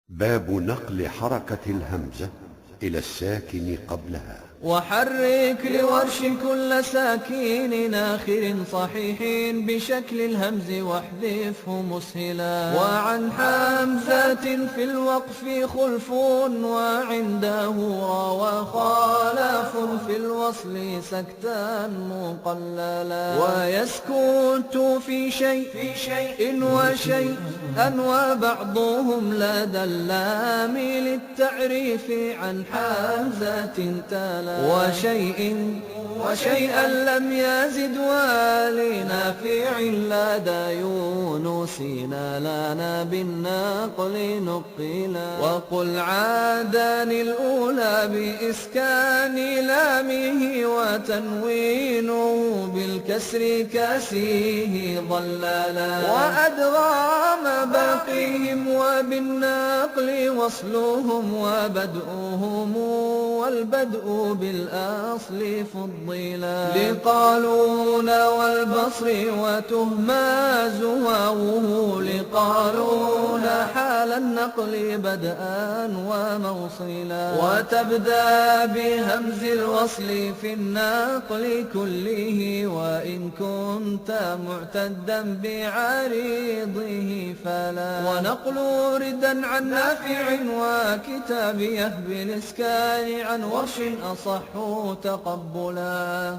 باب نقل حركة الهمزة إلى الساكن قبلها. وحرك لورش كل ساكن آخر صحيح بشكل الهمز واحذفه مسهلا. وعن حمزة في الوقف خلف وعنده را وخالف في الوصل سكتا مقللا. ويسكت في شيء وشيء وبعضهم لدى اللام للتعريف عن حمزة تلا. وشيئا لم يزد ولنافع لدى يونس لنا بالنقل نقلا. وقل عادان الأولى بإسكان لامه وتنوينه بالكسر كاسيه ضلالا. وأدغام باقيهم وبالنقل وصلهم وبدؤهم والبدء بالأصل فضلا. لقالون والبصر وتهماز واوه لقالون حال النقل بدءا وموصلا. وتبدأ بهمز الوصل في النقل كله وإن كنت معتدا بعريضه فلا. ونقل ردا عن نافع وكتابيه بالإسكان عن ورش أصح تقبلا.